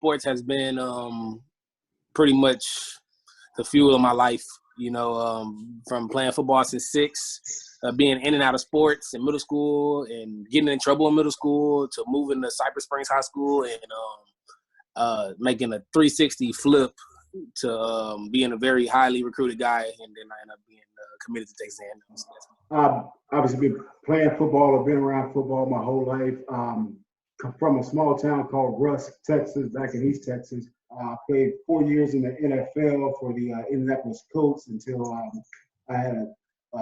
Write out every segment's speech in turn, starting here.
sports has been pretty much the fuel of my life. From playing football since 6, being in and out of sports in middle school and getting in trouble in middle school to moving to Cypress Springs High School and making a 360 flip to being a very highly recruited guy, and then I ended up being committed to Texas A&M. So I've obviously been playing football. I've been around football my whole life. Come from a small town called Rusk, Texas, back in East Texas. Played 4 years in the NFL for the Indianapolis Colts until I had an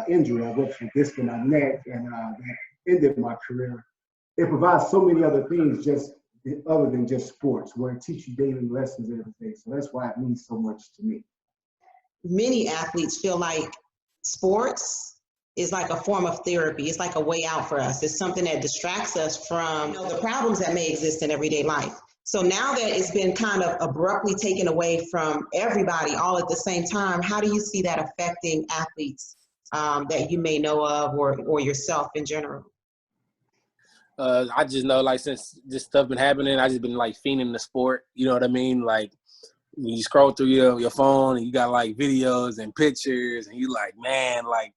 injury. I ruptured a disc in my neck, and that ended my career. It provides so many other things just other than just sports, where it teaches you daily lessons every day. So that's why it means so much to me. Many athletes feel like sports is like a form of therapy. It's like a way out for us. It's something that distracts us from the problems that may exist in everyday life. So now that it's been kind of abruptly taken away from everybody all at the same time, how do you see that affecting athletes that you may know of or yourself in general? I just know, like, since this stuff been happening, I just been, like, fiending the sport. You know what I mean? Like, when you scroll through your phone and you got, like, videos and pictures, and you like, man, like,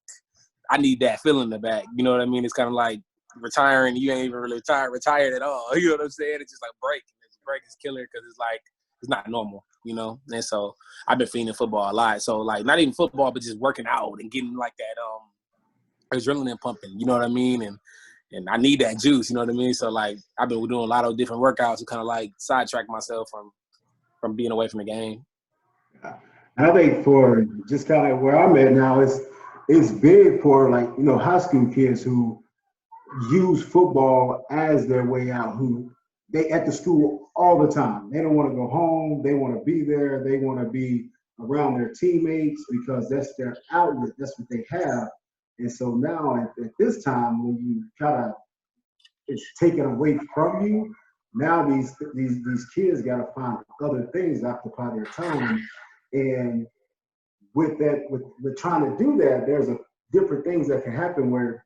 I need that feeling in the back. You know what I mean? It's kind of like retiring. You ain't even really retired at all. You know what I'm saying? It's just like break. Break is killer because it's like it's not normal, you know. And so I've been fiending football a lot. So like not even football, but just working out and getting like that adrenaline pumping. You know what I mean? And I need that juice. You know what I mean? So like I've been doing a lot of different workouts to kind of like sidetrack myself from being away from the game. Yeah. And I think for just kind of where I'm at now, it's big for like high school kids who use football as their way out, who they at the school all the time. They don't want to go home. They want to be there. They want to be around their teammates because that's their outlet. That's what they have. And so now at this time, when you it's taken away from you, now these kids got to find other things to occupy their time. And with trying to do that, there's different things that can happen where,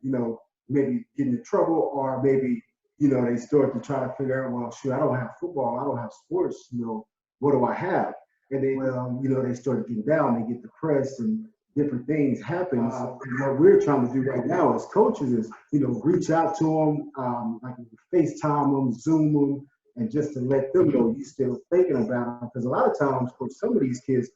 maybe get in trouble, or maybe they start to try to figure out, well, shoot, I don't have football, I don't have sports, what do I have? And then, they start getting down, they get depressed, and different things happen. And what we're trying to do right now as coaches is, reach out to them, like FaceTime them, Zoom them, and just to let them know you're still thinking about them. Because a lot of times for some of these kids,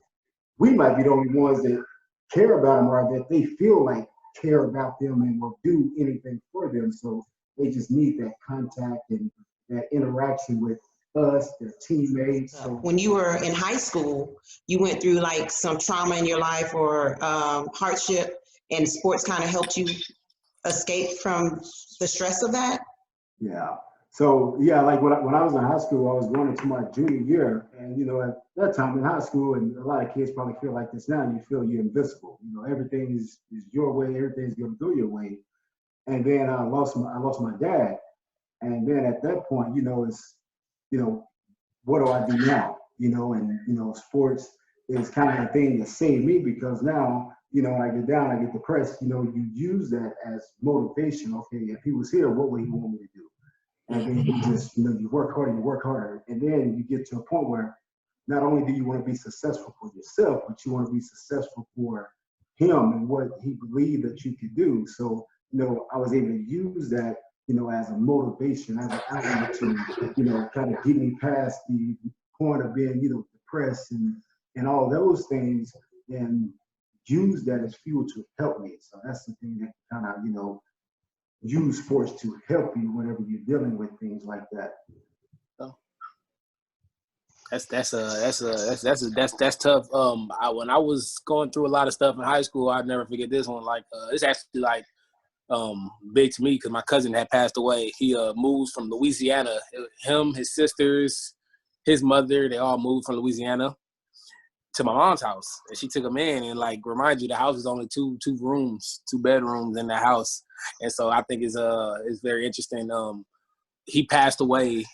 we might be the only ones that care about them, or that they feel like care about them and will do anything for them. So they just need that contact and that interaction with us, their teammates. So when you were in high school, you went through like some trauma in your life or hardship, and sports kind of helped you escape from the stress of that? Yeah. So yeah, like when I was in high school, I was going into my junior year, and at that time in high school, and a lot of kids probably feel like this now, you feel you're invisible. Everything is your way, everything's going to go your way. And then I lost my dad, and then at that point, it's what do I do now? And sports is kind of the thing that saved me, because now when I get down, I get depressed. You use that as motivation. Okay, if he was here, what would he want me to do? And then you just, you work harder. And then you get to a point where not only do you want to be successful for yourself, but you want to be successful for him and what he believed that you could do. So, I was able to use that, as a motivation, as an outlet to, kind of get me past the point of being, depressed and all those things, and use that as fuel to help me. So that's the thing that kind of, use sports to help you whenever you're dealing with things like that. That's tough. When I was going through a lot of stuff in high school, I'd never forget this one. Like it's actually like big to me because my cousin had passed away. He moved from Louisiana. Him, his sisters, his mother, they all moved from Louisiana to my mom's house, and she took him in. And like, remind you, the house was only two bedrooms in the house, and so I think it's very interesting. He passed away,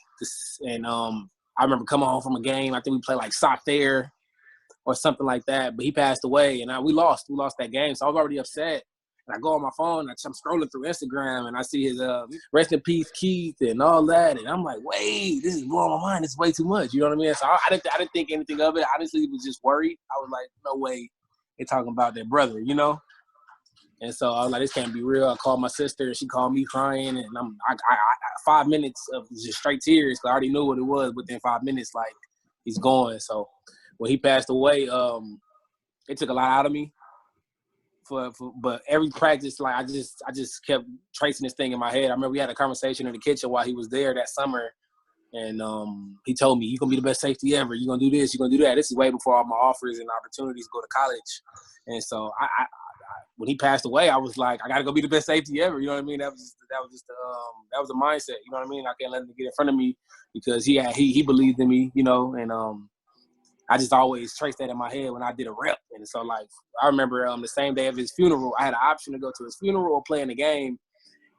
and I remember coming home from a game. I think we played like soccer or something like that, but he passed away, and we lost that game. So I was already upset, And I go on my phone, I'm scrolling through Instagram, and I see his rest in peace Keith and all that, and I'm like, wait, this is blowing my mind. It's way too much. You know what I mean? So I didn't think anything of it. Honestly, it was just worried. I was like, no way, they're talking about their brother, you know? And so I was like, this can't be real. I called my sister, and she called me crying, and I 5 minutes of just straight tears, because I already knew what it was. Within 5 minutes, like, he's gone. So when he passed away, it took a lot out of me. But every practice, like, I just kept tracing this thing in my head. I remember we had a conversation in the kitchen while he was there that summer, and he told me, "You're gonna be the best safety ever. You're gonna do this. You're gonna do that." This is way before all my offers and opportunities to go to college. And so I when he passed away, I was like, I gotta go be the best safety ever. You know what I mean? That was the mindset. You know what I mean? I can't let him get in front of me because he believed in me. You know, and I just always traced that in my head when I did a rep. And so, like, I remember the same day of his funeral, I had an option to go to his funeral or play in the game.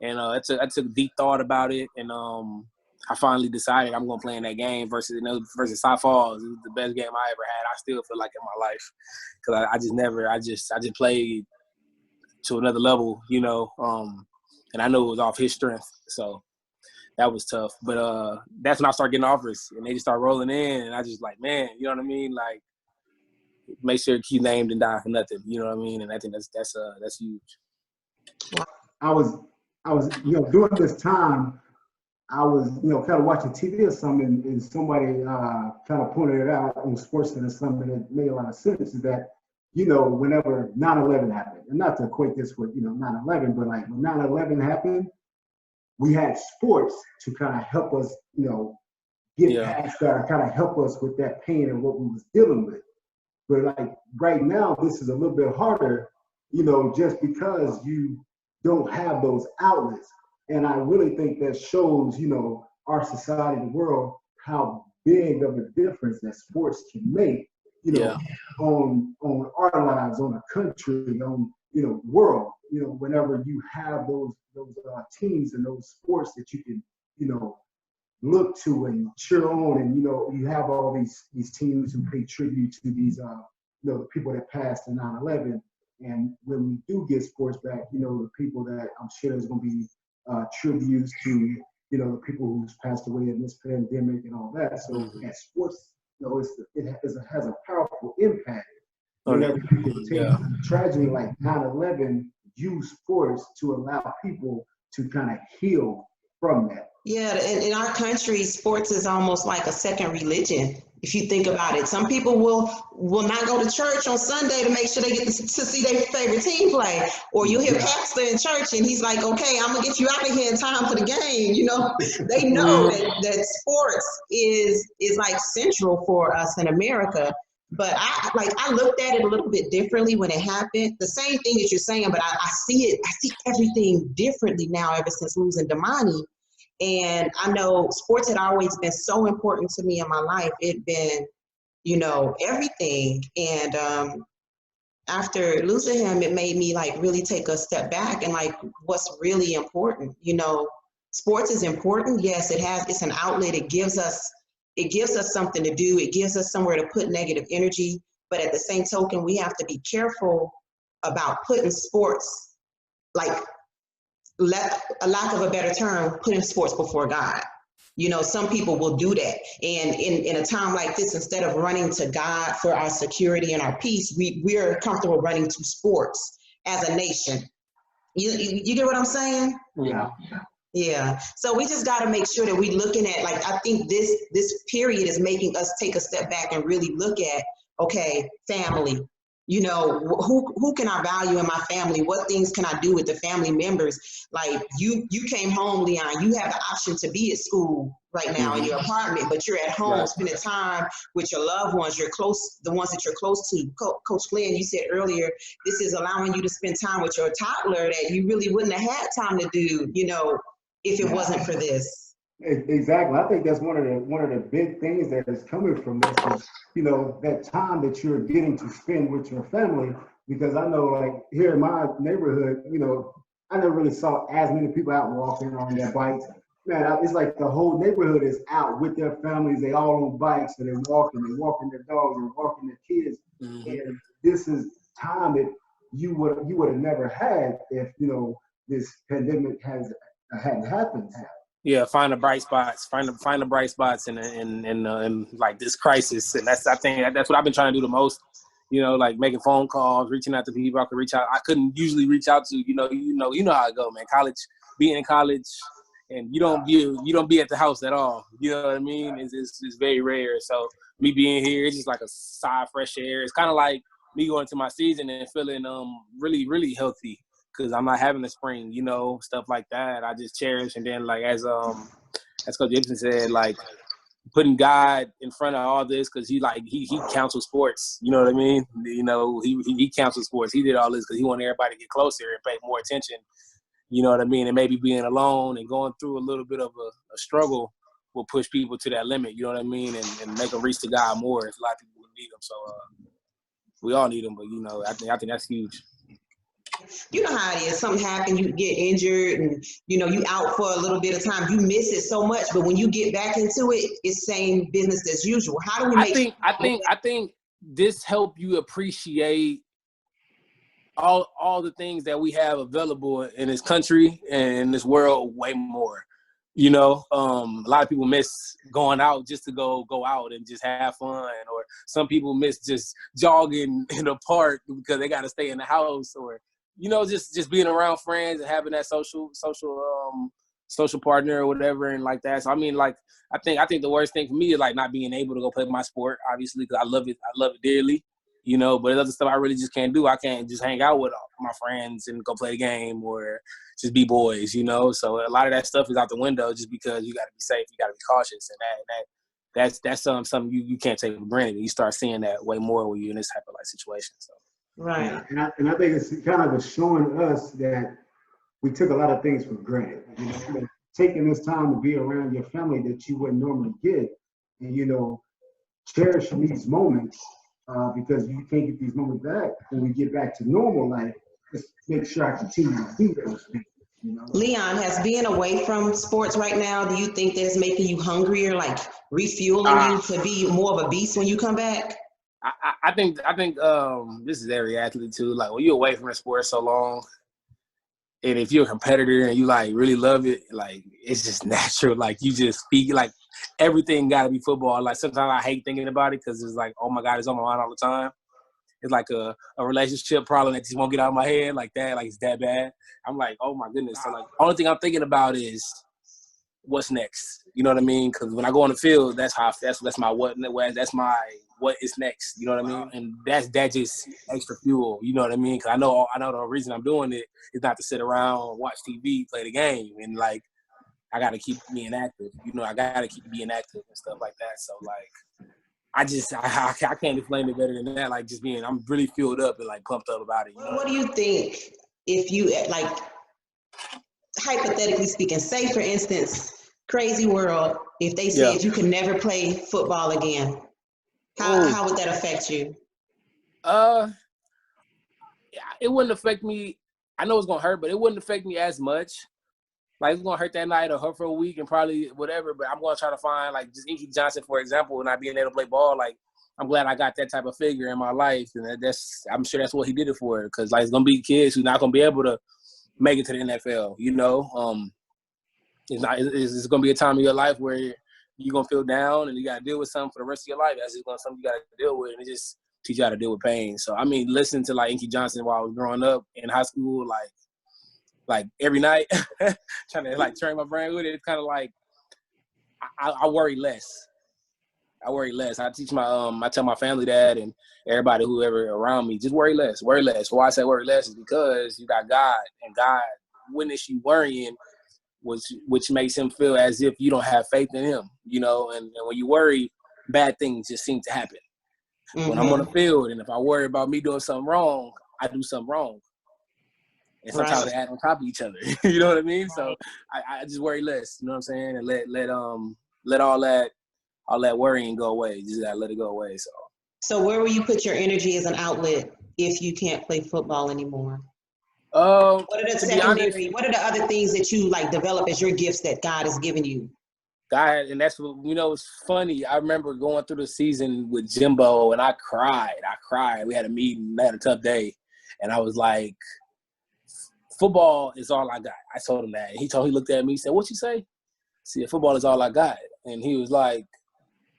And I took deep thought about it. And I finally decided I'm going to play in that game versus Cy Falls. It was the best game I ever had. I still feel like in my life, because I just played to another level, you know, and I knew it was off his strength. So that was tough. But that's when I started getting offers, and they just start rolling in, and I just like, man, you know what I mean? Like, make sure Keith named and die for nothing. You know what I mean? And I think that's huge. I was, you know, during this time, I was, you know, kind of watching TV or something, and somebody kind of pointed it out on SportsCenter, something that made a lot of sense, is that, you know, whenever 9/11 happened, and not to equate this with, you know, 9/11, but like when 9/11 happened, we had sports to kind of help us, you know, get past that, kind of help us with that pain and what we was dealing with. But like right now, this is a little bit harder, you know, just because you don't have those outlets. And I really think that shows, you know, our society, the world, how big of a difference that sports can make, you know, on our lives, on a country, on, you know, world. You know, whenever you have those teams and those sports that you can, you know, look to and cheer on, and, you know, you have all these teams who pay tribute to these, you know, the people that passed in 9/11. And when we do get sports back, you know, the people that I'm sure there's going to be tributes to, you know, the people who's passed away in this pandemic and all that. So that sports, you know, it has a powerful impact. Whenever people take tragedy like 9/11, use sports to allow people to kind of heal from that. Yeah, in our country, sports is almost like a second religion. If you think about it, some people will not go to church on Sunday to make sure they get to see their favorite team play. Or you hear pastor in church and he's like, "Okay, I'm gonna get you out of here in time for the game." You know, they know that sports is like central for us in America. But I looked at it a little bit differently when it happened. The same thing that you're saying, but I see everything differently now ever since losing Damani. And I know sports had always been so important to me in my life. It'd been, you know, everything. And after losing him, it made me like really take a step back and like what's really important. You know, sports is important. Yes, it's an outlet. It gives us something to do. It gives us somewhere to put negative energy. But at the same token, we have to be careful about putting sports, like, a lack of a better term, putting sports before God. You know, some people will do that. And in a time like this, instead of running to God for our security and our peace, we're comfortable running to sports as a nation. You get what I'm saying? Yeah. Yeah. So we just got to make sure that we're looking at, like, I think this period is making us take a step back and really look at, okay, family. You know, who can I value in my family? What things can I do with the family members? Like you came home, Leon, you have the option to be at school right now in your apartment, but you're at home spending time with your loved ones. You're close, the ones that you're close to. Coach Glenn, you said earlier, this is allowing you to spend time with your toddler that you really wouldn't have had time to do, you know, if it wasn't for this. Exactly. I think that's one of the big things that is coming from this is, you know, that time that you're getting to spend with your family. Because I know, like, here in my neighborhood, you know, I never really saw as many people out walking on their bikes. Man, it's like the whole neighborhood is out with their families. They all on bikes, and they're walking their dogs, and walking their kids. And this is time that you would have never had if, you know, this pandemic hadn't happened. Yeah, find the bright spots. Find the bright spots in like this crisis, and I think that's what I've been trying to do the most. You know, like making phone calls, reaching out to people I could reach out. I couldn't usually reach out to. You know how it go, man. Being in college, and you don't be at the house at all. You know what I mean? It's very rare. So me being here, it's just like a sigh of fresh air. It's kind of like me going to my season and feeling really really healthy because I'm not having a spring. You know, stuff like that. I just cherish, and then like as Coach Gibson said, like putting God in front of all this because he counsels sports. You know what I mean? You know, he counsels sports. He did all this because he wanted everybody to get closer and pay more attention. You know what I mean? And maybe being alone and going through a little bit of a struggle will push people to that limit. You know what I mean? And make them reach to God more. There's a lot of people who need him. So we all need him. But you know, I think that's huge. You know how it is. Something happened, you get injured, and you know you out for a little bit of time. You miss it so much, but when you get back into it, it's same business as usual. How do we make? I think this help you appreciate all the things that we have available in this country and in this world way more. You know, a lot of people miss going out just to go out and just have fun, or some people miss just jogging in the park because they got to stay in the house, or you know, just being around friends and having that social partner or whatever, and like that. So I mean, like I think the worst thing for me is like not being able to go play my sport, obviously, because I love it dearly. You know, but there's other stuff I really just can't do. I can't just hang out with my friends and go play the game or just be boys, you know. So a lot of that stuff is out the window just because you got to be safe, you got to be cautious, and that's something you can't take for granted. You start seeing that way more when you're in this type of like situation. So Right. And I think it's kind of showing us that we took a lot of things for granted. You know, taking this time to be around your family that you wouldn't normally get, and you know, cherishing these moments. Because you can't get these moments back when we get back to normal life. Just make sure I continue to do those things. You know? Leon, has being away from sports right now, do you think that's making you hungrier, like refueling you to be more of a beast when you come back? I think this is every athlete too. Like when you're away from the sport so long, and if you're a competitor and you like really love it, like it's just natural. Like you just speak like everything got to be football. Like sometimes I hate thinking about it because it's like, oh my God, it's on my mind all the time. It's like a relationship problem that just won't get out of my head like that. Like it's that bad. I'm like, oh my goodness. So like, only thing I'm thinking about is what's next. You know what I mean? Because when I go on the field, that's my what is next. You know what I mean? And that just extra fuel. You know what I mean? Because I know the reason I'm doing it is not to sit around, watch TV, play the game, and like I got to keep being active. You know, I got to keep being active and stuff like that. So like, I can't explain it better than that. Like just I'm really fueled up and like pumped up about it. You know? What do you think if you like, hypothetically speaking, say for instance, crazy world, if they said you can never play football again, how would that affect you? It wouldn't affect me. I know it's gonna hurt, but it wouldn't affect me as much. Like it's gonna hurt that night or hurt for a week and probably whatever. But I'm gonna try to find like just Inky Johnson, for example, not being able to play ball. Like I'm glad I got that type of figure in my life, and I'm sure that's what he did it for. Because like it's gonna be kids who's not gonna be able to make it to the NFL. You know, it's gonna be a time in your life where you're gonna feel down and you gotta deal with something for the rest of your life. That's just something you gotta deal with, and it just teach you how to deal with pain. So I mean, listening to like Inky Johnson while I was growing up in high school, like every night, trying to like train my brain with it. It's kind of like I worry less. I teach I tell my family that and everybody whoever around me, just worry less. Why I say worry less is because you got God, and God witness you worrying, which makes him feel as if you don't have faith in him, you know. And when you worry, bad things just seem to happen. Mm-hmm. When I'm on the field, and if I worry about me doing something wrong, I do something wrong. And sometimes they add on top of each other. You know what I mean? So I just worry less, you know what I'm saying? And let all that worrying go away. Just gotta let it go away. So where will you put your energy as an outlet if you can't play football anymore? What are the other things that you like develop as your gifts that God has given you? God, and that's what, you know, it's funny. I remember going through the season with Jimbo and I cried. We had a meeting, I had a tough day. And I was like, football is all I got. I told him that. He looked at me, he said, what you say? I said, football is all I got. And he was like,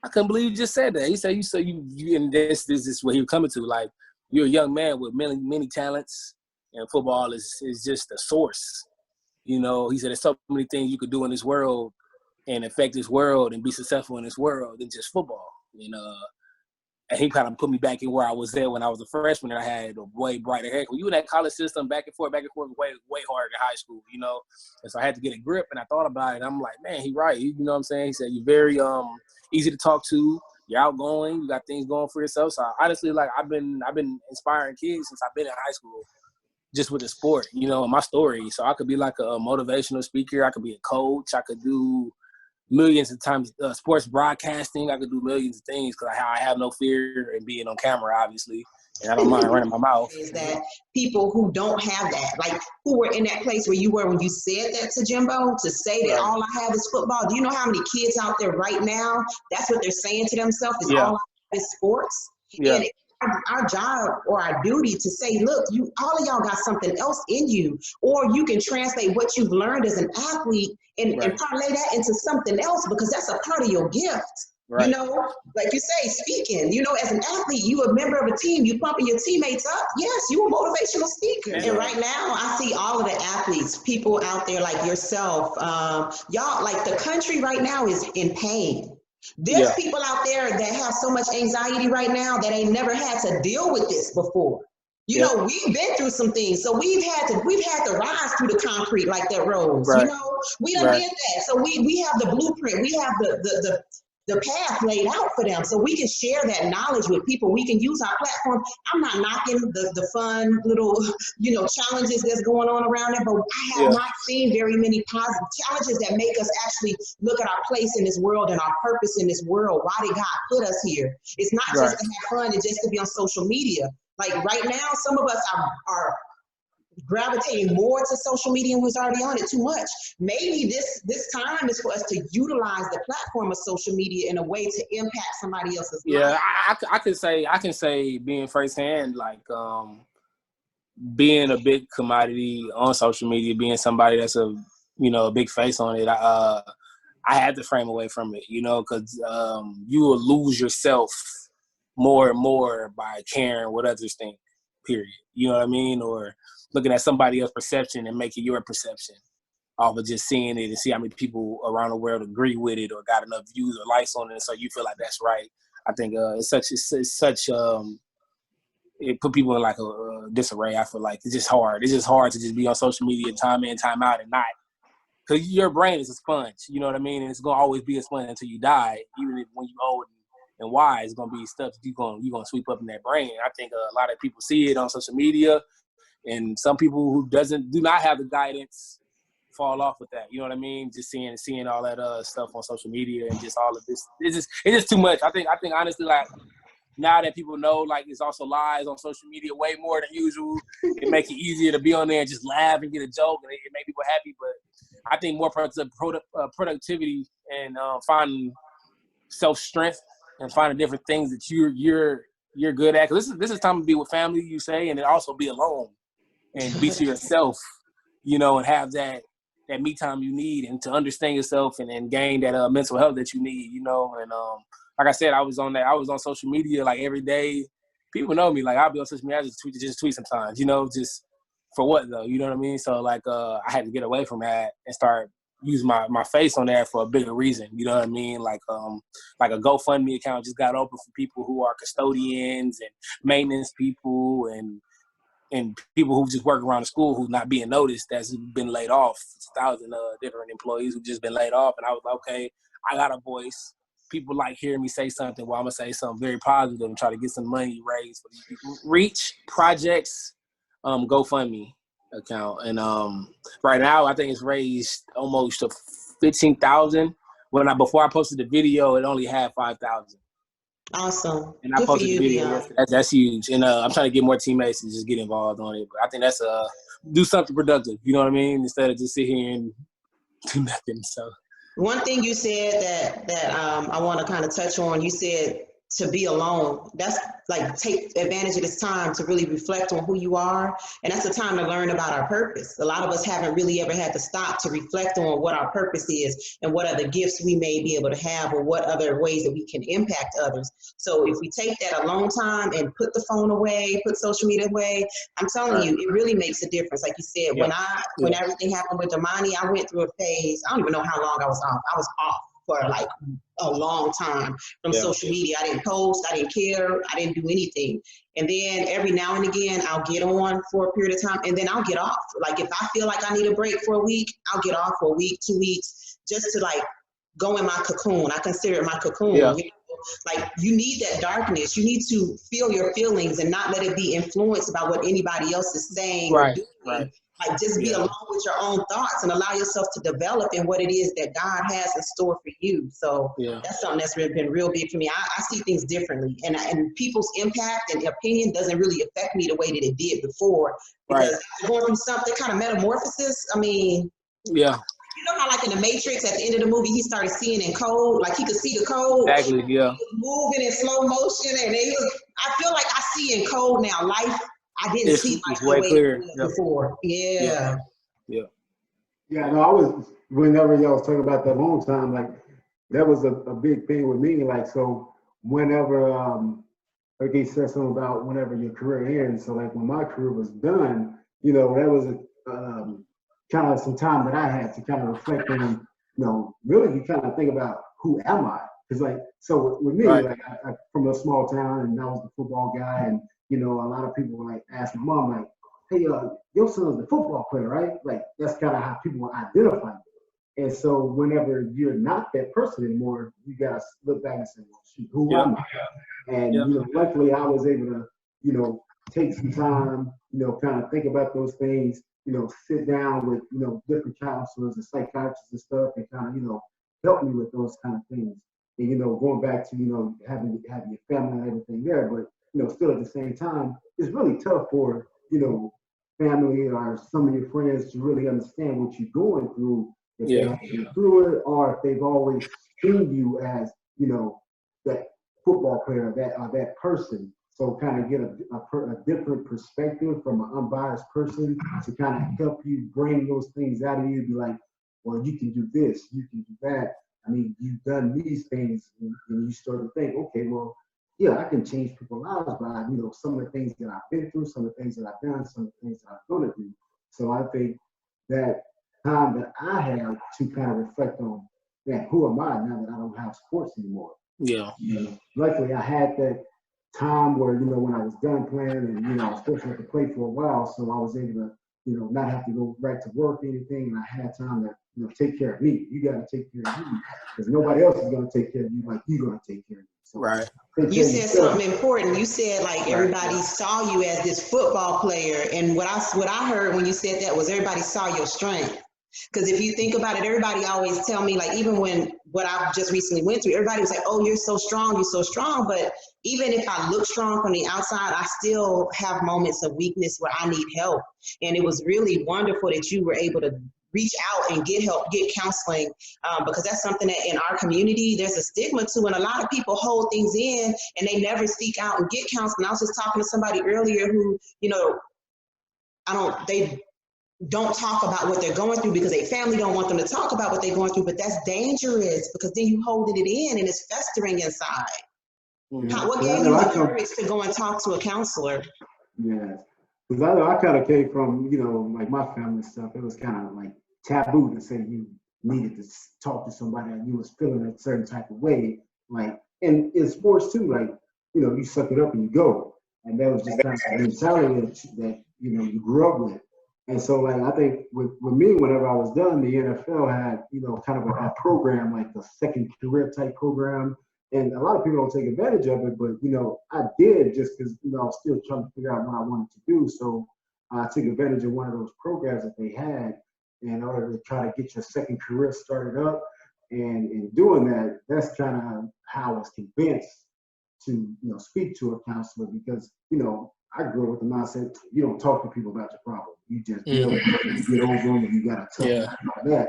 I couldn't believe you just said that. He said, you and this is what he was coming to. Like, you're a young man with many talents, and football is just a source. You know, he said there's so many things you could do in this world and affect this world and be successful in this world than just football. You know, and he kind of put me back in where I was there when I was a freshman, and I had a way brighter hair. When you in that college system, back and forth, way harder than high school, you know. And so I had to get a grip, and I thought about it. And I'm like, man, he right. You know what I'm saying? He said, you're very easy to talk to. You're outgoing. You got things going for yourself. So honestly, like I've been inspiring kids since I've been in high school, just with the sport, you know, and my story. So I could be like a motivational speaker. I could be a coach. I could do millions of times sports broadcasting. I could do millions of things because I have no fear in being on camera, obviously, and I don't mind running my mouth. Is that people who don't have that, like who were in that place where you were when you said that to Jimbo, to say that all I have is football? Do you know how many kids out there right now, that's what they're saying to themselves, is all I have is sports? Yeah. And our job or our duty to say, look, all of y'all got something else in you, or you can translate what you've learned as an athlete and parlay that into something else, because that's a part of your gift. Right. You know, like you say, speaking, you know, as an athlete, you a member of a team, you pumping your teammates up. Yes, you a motivational speaker. Yeah. And right now I see all of the athletes, people out there like yourself, y'all, like the country right now is in pain. There's people out there that have so much anxiety right now that ain't never had to deal with this before. You know, we've been through some things, so we've had to rise through the concrete like that rose. Right. You know, we done did that. So we have the blueprint, we have the path laid out for them, so we can share that knowledge with people. We can use our platform. I'm not knocking the fun little, you know, challenges that's going on around there, but I have not seen very many positive challenges that make us actually look at our place in this world and our purpose in this world. Why did God put us here? It's not just to have fun and just to be on social media. Like right now, some of us are gravitating more to social media and was already on it too much. Maybe this time is for us to utilize the platform of social media in a way to impact somebody else's life. I can say being firsthand, like being a big commodity on social media, being somebody that's a big face on it. I had to frame away from it, you know, because you will lose yourself more and more by caring what others think. Period. You know what I mean? Or looking at somebody else's perception and making your perception off of just seeing it and see how many people around the world agree with it or got enough views or likes on it, so you feel like that's right. I think it put people in like a disarray. I feel like it's just hard. It's just hard to just be on social media time in, time out, and not, because your brain is a sponge. You know what I mean? And it's gonna always be a sponge until you die. Even if when you old and wise, it's gonna be stuff that you're gonna sweep up in that brain. I think a lot of people see it on social media. And some people who do not have the guidance fall off with that. You know what I mean? Just seeing all that stuff on social media and just all of this. It's just too much. I think honestly, like, now that people know, like, it's also lies on social media way more than usual, it makes it easier to be on there and just laugh and get a joke, and it make people happy. But I think more productivity and finding self-strength and finding different things that you're good at. Because this is time to be with family, you say, and then also be alone. And be to yourself, you know, and have that me time you need, and to understand yourself and gain that mental health that you need, you know. And like I said, I was on social media like every day. People know me, like I'll be on social media, I just tweet sometimes, you know, just for what though, you know what I mean? So like I had to get away from that and start using my face on there for a bigger reason, you know what I mean? Like a GoFundMe account just got open for people who are custodians and maintenance people and people who just work around the school who's not being noticed, that's been laid off. It's 1,000 different employees who've just been laid off. And I was like, okay, I got a voice. People like hearing me say something. Well, I'm going to say something very positive and try to get some money raised for these people. Reach Projects GoFundMe account. And right now, I think it's raised almost to 15,000. Before I posted the video, it only had 5,000. Awesome. And I posted the video yesterday. That's huge. And I'm trying to get more teammates to just get involved on it. But I think that's do something productive, you know what I mean? Instead of just sit here and do nothing. So one thing you said that I want to kind of touch on, you said to be alone. That's like take advantage of this time to really reflect on who you are. And that's the time to learn about our purpose. A lot of us haven't really ever had to stop to reflect on what our purpose is and what other gifts we may be able to have or what other ways that we can impact others. So if we take that alone time and put the phone away, put social media away, I'm telling you, it really makes a difference. Like you said, when everything happened with Damani, I went through a phase. I don't even know how long I was off. I was off for like a long time from social media. I didn't post, I didn't care, I didn't do anything. And then every now and again, I'll get on for a period of time and then I'll get off. Like if I feel like I need a break for a week, I'll get off for a week, 2 weeks, just to like go in my cocoon. I consider it my cocoon. You know? Like you need that darkness. You need to feel your feelings and not let it be influenced by what anybody else is saying or doing. Like just be alone with your own thoughts and allow yourself to develop in what it is that God has in store for you. So that's something that's really been real big for me. I see things differently, and people's impact and opinion doesn't really affect me the way that it did before. Because going through something kind of metamorphosis. I mean, you know how like in the Matrix at the end of the movie he started seeing in code, like he could see the code. Exactly. He was moving in slow motion, and I feel like I see in code now. Life. I didn't see life the way it was before. No, I was, whenever y'all was talking about that long time, like that was a big thing with me. Like, so whenever, like he said something about whenever your career ends. So like when my career was done, you know, that was kind of some time that I had to kind of reflect on, you know, really you kind of think about who am I? Because like, so with me, like I from a small town and I was the football guy, and you know, a lot of people like ask my mom, like, hey, your son's the football player, right? Like, that's kind of how people identify you. And so whenever you're not that person anymore, you got to look back and say, well, shoot, who am I? And, you know, luckily I was able to, you know, take some time, you know, kind of think about those things, you know, sit down with, you know, different counselors and psychiatrists and stuff and kind of, you know, help me with those kind of things. And, you know, going back to, you know, having your family and everything there, but you know, still at the same time, it's really tough for, you know, family or some of your friends to really understand what you're going through, if they have been through it, or if they've always seen you as, you know, that football player, that person. So kind of get a different perspective from an unbiased person to kind of help you bring those things out of you, be like, well, you can do this, you can do that. I mean, you've done these things, and you start to think, okay, well, yeah, I can change people's lives by, you know, some of the things that I've been through, some of the things that I've done, some of the things that I'm going to do. So I think that time that I had to kind of reflect on that, who am I now that I don't have sports anymore? You know, luckily I had that time where, you know, when I was done playing and, you know, I was fortunate to play for a while, so I was able to, you know, not have to go right to work or anything, and I had time to, you know, take care of me. You got to take care of you because nobody else is going to take care of you like you're going to take care of you. So, you said something important. You said like everybody saw you as this football player, and what I heard when you said that was everybody saw your strength. Because if you think about it, everybody always tell me, like, even when what I just recently went through, everybody was like, oh, you're so strong, you're so strong. But even if I look strong from the outside, I still have moments of weakness where I need help. And it was really wonderful that you were able to reach out and get help, get counseling, because that's something that in our community, there's a stigma to, and a lot of people hold things in and they never seek out and get counseling. I was just talking to somebody earlier who, you know, they don't talk about what they're going through because their family don't want them to talk about what they're going through, but that's dangerous because then you holding it in and it's festering inside. What gave you the courage to go and talk to a counselor? Yes, because I kind of came from, you know, like my family stuff. It was kind of like taboo to say you needed to talk to somebody and you was feeling a certain type of way. Like, and in sports too, like, you know, you suck it up and you go. And that was just kind of the mentality that, you know, you grew up with. And so, like, I think with me, whenever I was done, the NFL had, you know, kind of a program, like a second career type program. And a lot of people don't take advantage of it, but, you know, I did just because, you know, I was still trying to figure out what I wanted to do. So I took advantage of one of those programs that they had in order to try to get your second career started up. And in doing that, that's kind of how I was convinced to, you know, speak to a counselor because, you know, I grew up with the mindset, you don't talk to people about your problem. You just deal with it, you get over them, and you got to tough about that.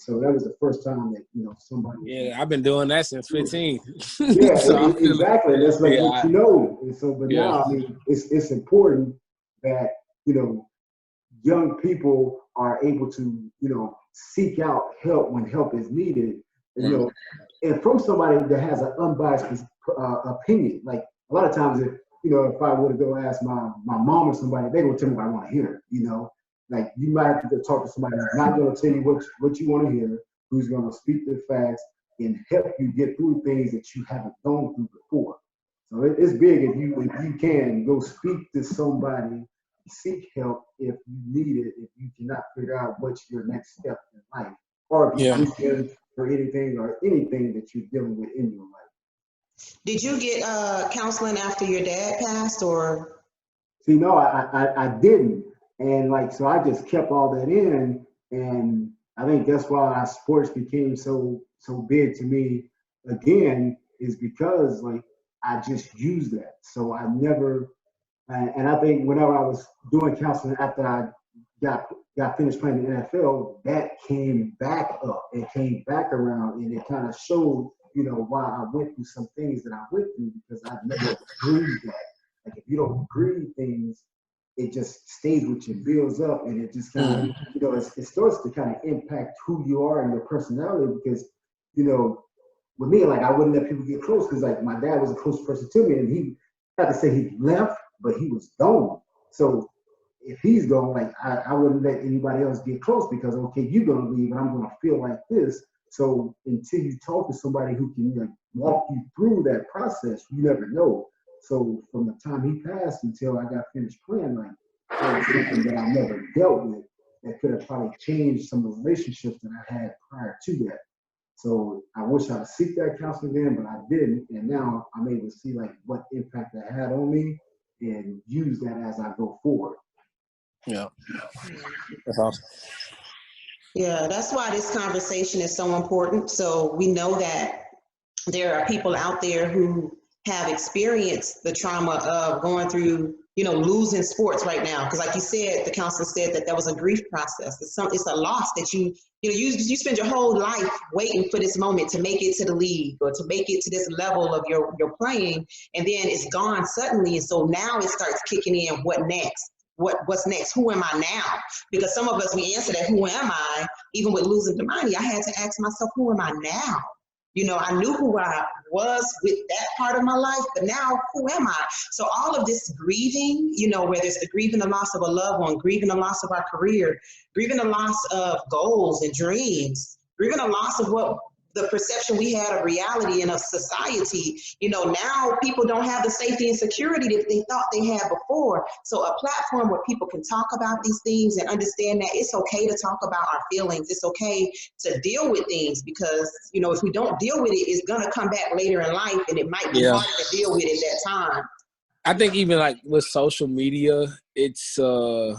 So that was the first time that, you know, somebody. Yeah, I've been doing that since 15. Yeah, So exactly. That's like yeah, what you know. And so, but yeah, now, I mean, it's important that, you know, young people are able to, you know, seek out help when help is needed, and, you know, and from somebody that has an unbiased opinion. Like a lot of times, if you know, if I were to go ask my mom or somebody, they gonna tell me what I want to hear. You know, like you might have to go talk to somebody who's not gonna tell you what you want to hear, who's gonna speak the facts and help you get through things that you haven't gone through before. So it's big if you can go speak to somebody, seek help if you need it, if you cannot figure out what's your next step in life, or if you're yeah. looking for anything that you're dealing with in your life. Did you get counseling after your dad passed, or? See, no, I didn't, and like so I just kept all that in, and I think that's why sports became so big to me again, is because like I just used that. So I never, and I think whenever I was doing counseling after I got finished playing in the NFL, that came back up. It came back around, and it kind of showed, you know, why I went through some things that I went through, because I never grieved that. Like if you don't grieve things, it just stays with you, builds up, and it just kind of, you know, it starts to kind of impact who you are and your personality. Because, you know, with me, like I wouldn't let people get close, because like my dad was a close person to me, and he had to say he left, but he was gone. So if he's gone, like I wouldn't let anybody else get close, because okay, you're gonna leave, and I'm gonna feel like this. So until you talk to somebody who can like walk you through that process, you never know. So from the time he passed until I got finished playing, like that was something that I never dealt with, that could have probably changed some of the relationships that I had prior to that. So I wish I'd seek that counseling then, but I didn't. And now I'm able to see like what impact that had on me and use that as I go forward. Yeah. That's awesome. Yeah, that's why this conversation is so important. So we know that there are people out there who have experienced the trauma of going through, you know, losing sports right now. Because like you said, the counselor said that was a grief process. It's a loss that you spend your whole life waiting for this moment to make it to the league or to make it to this level of your playing, and then it's gone suddenly. And so now it starts kicking in. What next? What's next? Who am I now? Because some of us, we answer that, who am I? Even with losing Damani, I had to ask myself, who am I now? You know, I knew who I was with that part of my life, but now who am I? So all of this grieving, you know, whether it's the grieving the loss of a loved one, grieving the loss of our career, grieving the loss of goals and dreams, grieving the loss of what the perception we had of reality and of society. You know, now people don't have the safety and security that they thought they had before. So a platform where people can talk about these things and understand that it's okay to talk about our feelings. It's okay to deal with things, because, you know, if we don't deal with it, it's going to come back later in life, and it might be hard to deal with at that time. I think even like with social media, it's the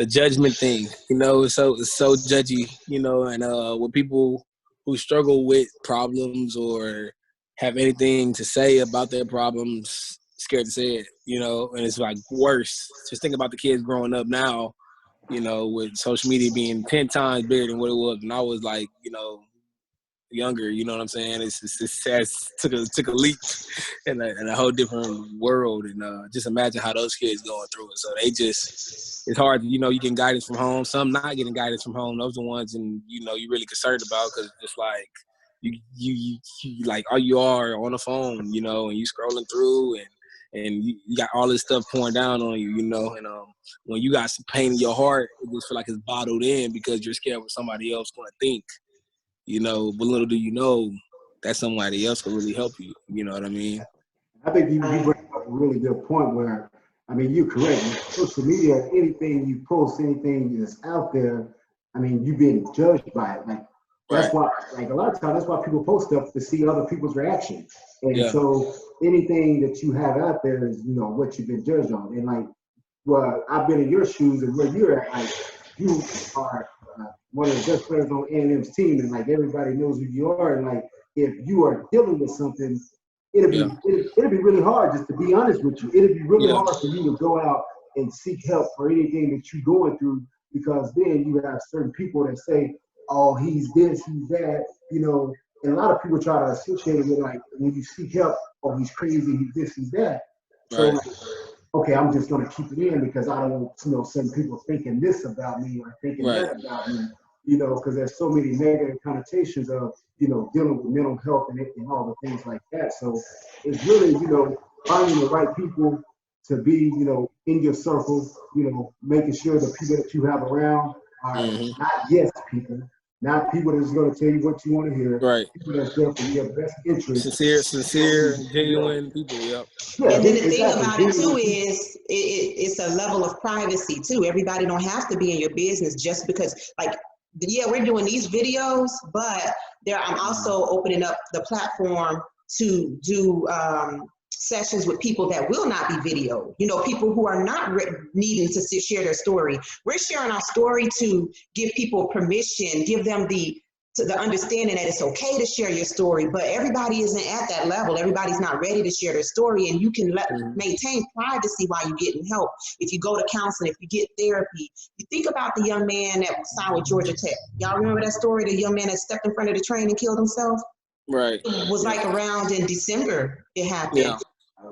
judgment thing, you know, it's so judgy, you know, and with people who struggle with problems or have anything to say about their problems, scared to say it, you know, and it's like worse. Just think about the kids growing up now, you know, with social media being 10 times bigger than what it was when I was like, you know, younger, you know what I'm saying? It's took a leap in a whole different world, and just imagine how those kids going through it. So it's hard, you know, you getting guidance from home, some not getting guidance from home. Those are the ones, and you know, you're really concerned about, because it's like you like all you are on the phone, you know, and you scrolling through, and you got all this stuff pouring down on you, you know, and when you got some pain in your heart, it just feel like it's bottled in because you're scared what somebody else going to think. You know, but little do you know that somebody else could really help you. You know what I mean? I think you bring up a really good point where, I mean, you're correct. With social media, anything you post, anything that's out there, I mean, you're being judged by it. Like, that's why, like a lot of times, that's why people post stuff, to see other people's reaction. And so anything that you have out there is, you know, what you've been judged on. And like, well, I've been in your shoes, and where you're at, like, you are one of the best players on A&M's team, and like everybody knows who you are. And like, if you are dealing with something, it'll be really hard, just to be honest with you. It'll be really hard for you to go out and seek help for anything that you're going through, because then you have certain people that say, oh, he's this, he's that, you know. And a lot of people try to associate it with like when you seek help, oh, he's crazy, he's this, he's that. So Right. like, okay, I'm just gonna keep it in because I don't want, you know, some people thinking this about me or thinking Right. that about me, you know, because there's so many negative connotations of, you know, dealing with mental health and all the things like that. So it's really, you know, finding the right people to be, you know, in your circle, you know, making sure the people that you have around are not yes people, not people that's going to tell you what you want to hear, Right. people that's there for your best interest. Sincere, and genuine people. Yep. Yeah, And then the thing exactly. about it too is it's a level of privacy too. Everybody don't have to be in your business just because, like, yeah, we're doing these videos, but I'm also opening up the platform to do sessions with people that will not be videoed. You know, people who are not needing to share their story. We're sharing our story to give people permission, give them the understanding that it's okay to share your story, but everybody isn't at that level. Everybody's not ready to share their story, and you can maintain privacy while you're getting help. If you go to counseling, if you get therapy, you think about the young man that was signed with Georgia Tech. Y'all remember that story? The young man that stepped in front of the train and killed himself? Right. It was like around in December it happened. Yeah.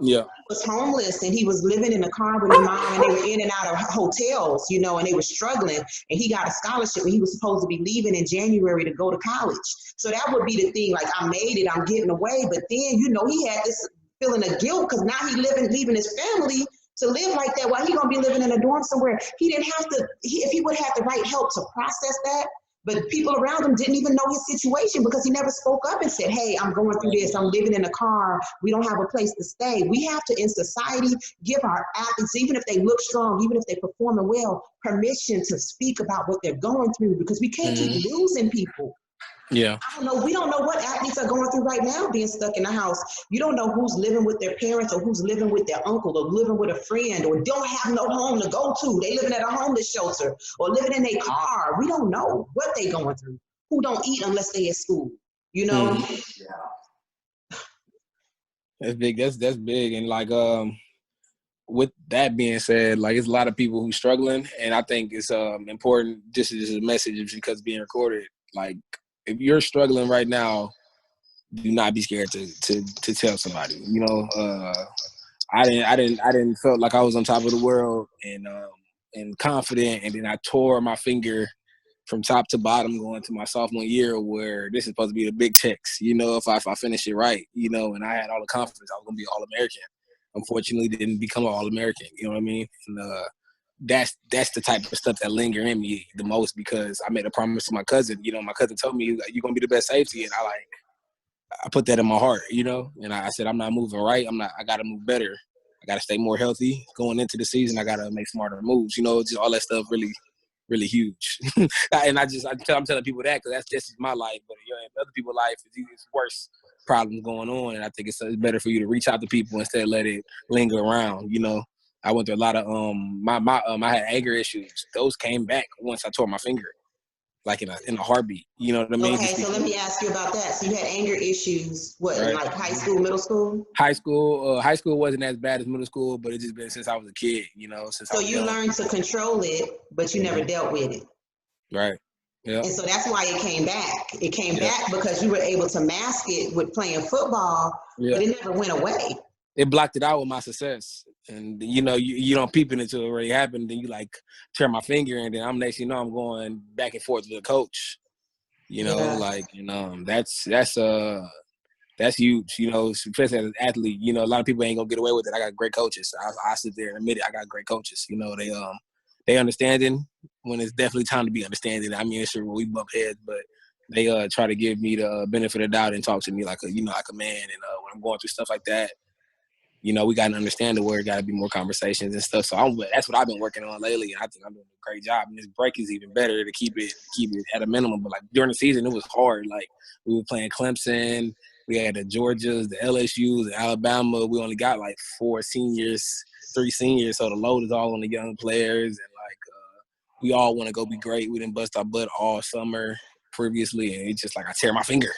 Yeah. He was homeless and he was living in a car with his mom, and they were in and out of hotels, you know, and they were struggling, and he got a scholarship and he was supposed to be leaving in January to go to college. So that would be the thing, like, I made it, I'm getting away. But then, you know, he had this feeling of guilt because now he leaving his family to live like that while he gonna be living in a dorm somewhere. He didn't have to, if he would have the right help to process that, but people around him didn't even know his situation because he never spoke up and said, hey, I'm going through this. I'm living in a car. We don't have a place to stay. We have to, in society, give our athletes, even if they look strong, even if they're performing well, permission to speak about what they're going through, because we can't keep losing people. Yeah. I don't know. We don't know what athletes are going through right now being stuck in the house. You don't know who's living with their parents or who's living with their uncle or living with a friend or don't have no home to go to. They living at a homeless shelter or living in a car. We don't know what they going through. Who don't eat unless they at school, you know? That's big. That's big. And like with that being said, like, it's a lot of people who's struggling, and I think it's important just as a message because being recorded. Like, if you're struggling right now, do not be scared to tell somebody. You know, I didn't felt like I was on top of the world and confident, and then I tore my finger from top to bottom going to my sophomore year, where this is supposed to be the big checks. You know, if I finish it right, you know, and I had all the confidence I was gonna be All-American. Unfortunately, didn't become an All-American. You know what I mean? And that's the type of stuff that linger in me the most, because I made a promise to my cousin. You know, my cousin told me, you're gonna be the best safety, and I put that in my heart, you know, and I said, I'm not moving right. I got to move better. I got to stay more healthy going into the season. I got to make smarter moves, you know, just all that stuff really, really huge. And I'm telling people that because that's just my life. But, you know, in other people's life, it's worse problems going on. And I think it's better for you to reach out to people instead of let it linger around, you know. I went through a lot of, I had anger issues. Those came back once I tore my finger. Like in a heartbeat, you know what I mean? Okay, so let me ask you about that. So you had anger issues, in like high school, middle school? High school wasn't as bad as middle school, but it's just been since I was a kid, you know. So you learned to control it, but you never dealt with it. Right. Yeah. And so that's why it came back. It came back because you were able to mask it with playing football, but it never went away. It blocked it out with my success. And, you know, you don't peep it until it already happened. Then you, like, tear my finger, and then I'm going back and forth with the coach. You know, like, you know, that's huge, you know, especially as an athlete. You know, a lot of people ain't going to get away with it. I got great coaches. I sit there and admit it. I got great coaches. You know, they understanding when it's definitely time to be understanding. I mean, sure, we bump heads, but they try to give me the benefit of the doubt and talk to me like a man. And when I'm going through stuff like that, you know, we got to understand the word, got to be more conversations and stuff. So that's what I've been working on lately, and I think I'm doing a great job. And this break is even better to keep it at a minimum. But, like, during the season, it was hard. Like, we were playing Clemson. We had the Georgias, the LSUs, the Alabama. We only got, like, 3 seniors. So the load is all on the young players. And, like, we all want to go be great. We didn't bust our butt all summer previously. And it's just like I tear my finger.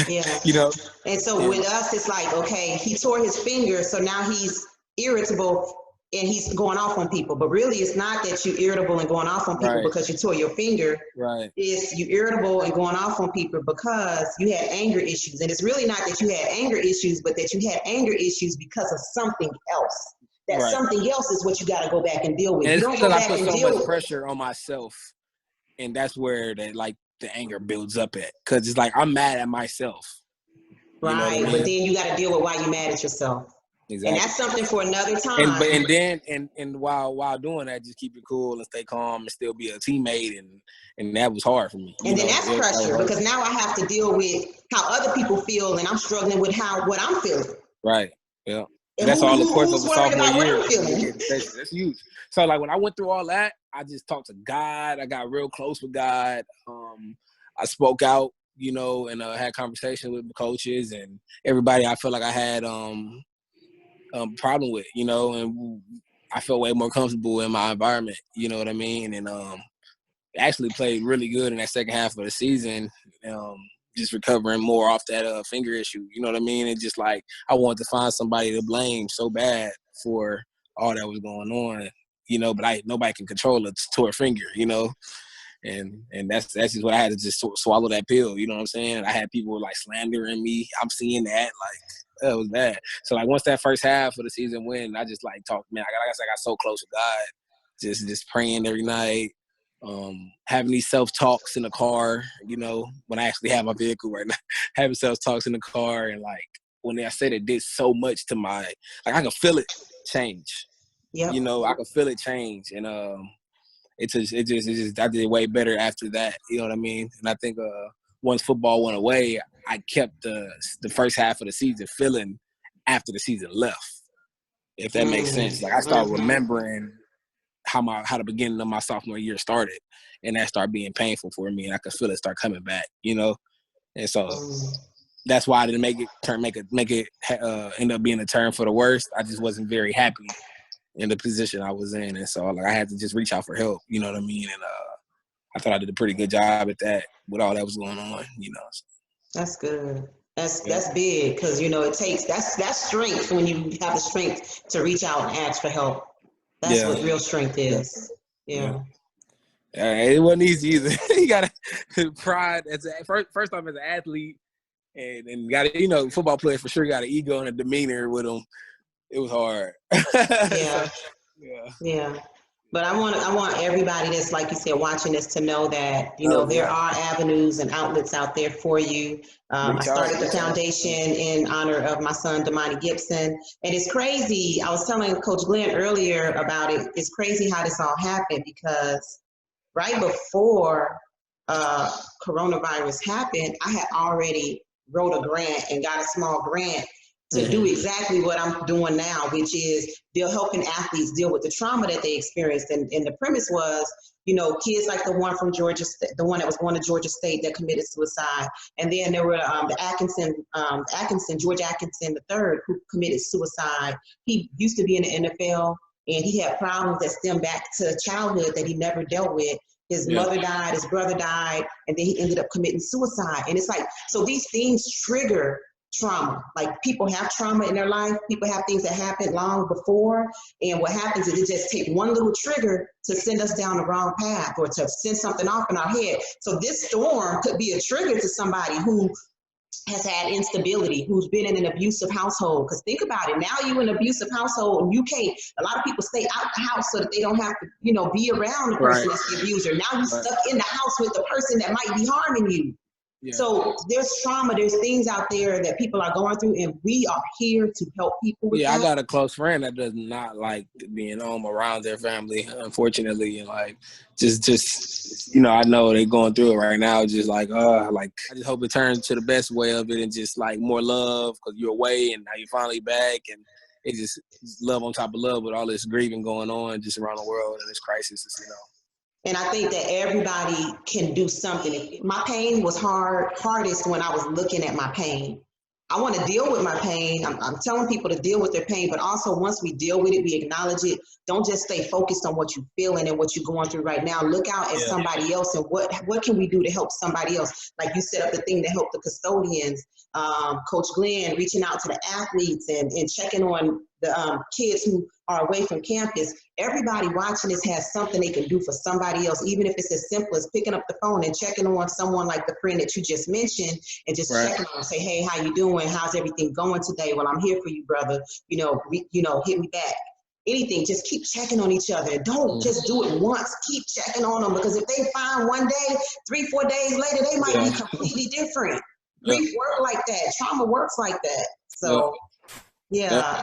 Yeah. You know? And so with us, it's like, okay, he tore his finger, so now he's irritable and he's going off on people. But really, it's not that you're irritable and going off on people because you tore your finger. Right. It's you irritable and going off on people because you had anger issues. And it's really not that you had anger issues, but that you had anger issues because of something else. That something else is what you got to go back and deal with. And you it's don't because go I back put and so deal much pressure on myself, and that's where the anger builds up at. Because it's like I'm mad at myself. Right, you know what I mean? But then you got to deal with why you're mad at yourself. Exactly. And that's something for another time. And while doing that, just keep it cool and stay calm and still be a teammate, and that was hard for me. And then that's pressure because now I have to deal with how other people feel, and I'm struggling with what I'm feeling. Right. Yeah. And that's all the course of the sophomore year. That's huge. So like when I went through all that, I just talked to God. I got real close with God. I spoke out, and had conversations with the coaches and everybody I felt like I had problem with, and I felt way more comfortable in my environment, you know what I mean? And actually played really good in that second half of the season, just recovering more off that finger issue, you know what I mean? And just like I wanted to find somebody to blame so bad for all that was going on, but nobody can control a tore finger, and that's just what I had to just swallow that pill, you know what I'm saying? I had people like slandering me. I'm seeing that, like, that was bad. So like once that first half of the season went, I just like talked, man. I got so close with God, just praying every night, having these self-talks in the car, when I actually have my vehicle right now, having self-talks in the car, and like when I said it did so much to I could feel it change. Yep. I could feel it change, and it just I did way better after that. You know what I mean? And I think once football went away, I kept the first half of the season feeling after the season left, if that makes sense. Like I started remembering how the beginning of my sophomore year started, and that started being painful for me, and I could feel it start coming back, And so that's why I didn't make it end up being a turn for the worst. I just wasn't very happy in the position I was in, and so like I had to just reach out for help. You know what I mean? And I thought I did a pretty good job at that with all that was going on. That's good. That's big because it takes that's strength when you have the strength to reach out and ask for help. That's what real strength is. Yeah. It wasn't easy either. You got pride as first off as an athlete, and got football players for sure got an ego and a demeanor with them. It was hard. Yeah. But I want everybody that's, like you said, watching this to know that, there are avenues and outlets out there for you. I started the foundation in honor of my son, Damani Gibson. And it's crazy. I was telling Coach Glenn earlier about it. It's crazy how this all happened because right before coronavirus happened, I had already wrote a grant and got a small grant to do exactly what I'm doing now, which is they're helping athletes deal with the trauma that they experienced. And the premise was, kids like the one from Georgia, the one that was going to Georgia State that committed suicide. And then there were George Atkinson III, who committed suicide. He used to be in the NFL, and he had problems that stem back to childhood that he never dealt with. His mother died, his brother died, and then he ended up committing suicide. And it's like, so these things trigger trauma. Like people have trauma in their life. People have things that happened long before. And what happens is it just takes one little trigger to send us down the wrong path or to send something off in our head. So this storm could be a trigger to somebody who has had instability, who's been in an abusive household. Because think about it, now you're in an abusive household and you can't, a lot of people stay out the house so that they don't have to, be around the person that's the abuser. Now you're stuck in the house with the person that might be harming you. Yeah. So there's trauma, there's things out there that people are going through, and we are here to help people with that. I got a close friend that does not like being home around their family, unfortunately. And like, just I know they're going through it right now. Just like, I just hope it turns to the best way of it and just like more love because you're away and now you're finally back. And it's just love on top of love with all this grieving going on just around the world and this crisis, And I think that everybody can do something. My pain was hardest when I was looking at my pain. I want to deal with my pain. I'm telling people to deal with their pain, but also once we deal with it, we acknowledge it. Don't just stay focused on what you're feeling and what you're going through right now. Look out at somebody else and what can we do to help somebody else? Like you set up the thing to help the custodians, Coach Glenn reaching out to the athletes and checking on the kids who are away from campus, everybody watching this has something they can do for somebody else, even if it's as simple as picking up the phone and checking on someone like the friend that you just mentioned, and just Right. checking on, say, hey, how you doing? How's everything going today? Well, I'm here for you, brother. Hit me back. Anything, just keep checking on each other. Don't just do it once. Keep checking on them, because if they find one day, 3-4 days later, they might be completely different. Grief works like that. Trauma works like that. So, yeah.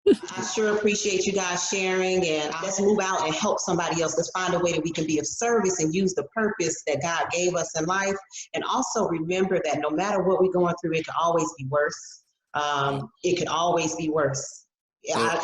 I sure appreciate you guys sharing, and let's move out and help somebody else. Let's find a way that we can be of service and use the purpose that God gave us in life. And also remember that no matter what we're going through, it could always be worse. It could always be worse.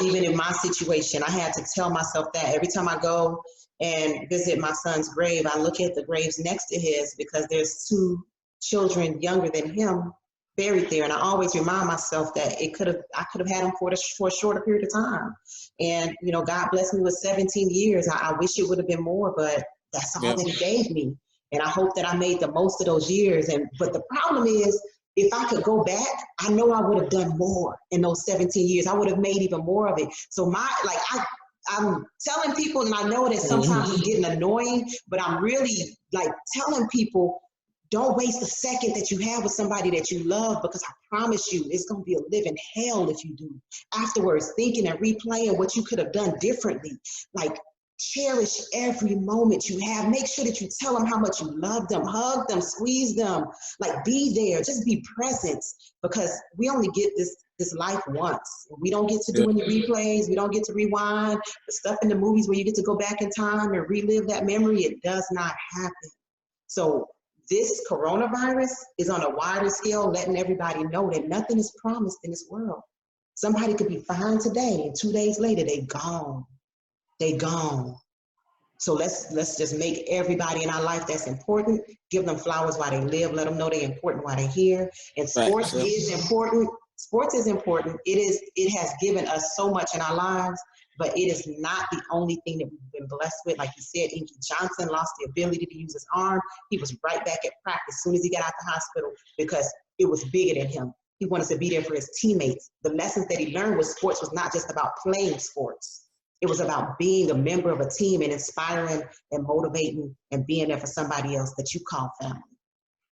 Even in my situation, I had to tell myself that every time I go and visit my son's grave, I look at the graves next to his, because there's 2 children younger than him buried there, and I always remind myself that I could have had him for a shorter period of time. And God blessed me with 17 years. I wish it would have been more, but that's all that He gave me, and I hope that I made the most of those years. But the problem is, if I could go back, I know I would have done more in those 17 years. I would have made even more of it. So I'm telling people, and I know that sometimes it's getting annoying, but I'm really telling people, don't waste a second that you have with somebody that you love, because I promise you, it's going to be a living hell if you do. Afterwards, thinking and replaying what you could have done differently. Cherish every moment you have. Make sure that you tell them how much you love them. Hug them, squeeze them. Be there. Just be present, because we only get this life once. We don't get to do any replays. We don't get to rewind. The stuff in the movies where you get to go back in time and relive that memory, it does not happen. So this coronavirus is on a wider scale, letting everybody know that nothing is promised in this world. Somebody could be fine today, and 2 days later, they gone. They gone. So let's just make everybody in our life that's important, give them flowers while they live, let them know they're important while they're here. And sports is important. Sports is important. It has given us so much in our lives, but it is not the only thing that we've been blessed with. Like you said, Inky Johnson lost the ability to use his arm. He was right back at practice as soon as he got out the hospital, because it was bigger than him. He wanted to be there for his teammates. The lessons that he learned with sports was not just about playing sports. It was about being a member of a team and inspiring and motivating and being there for somebody else that you call family.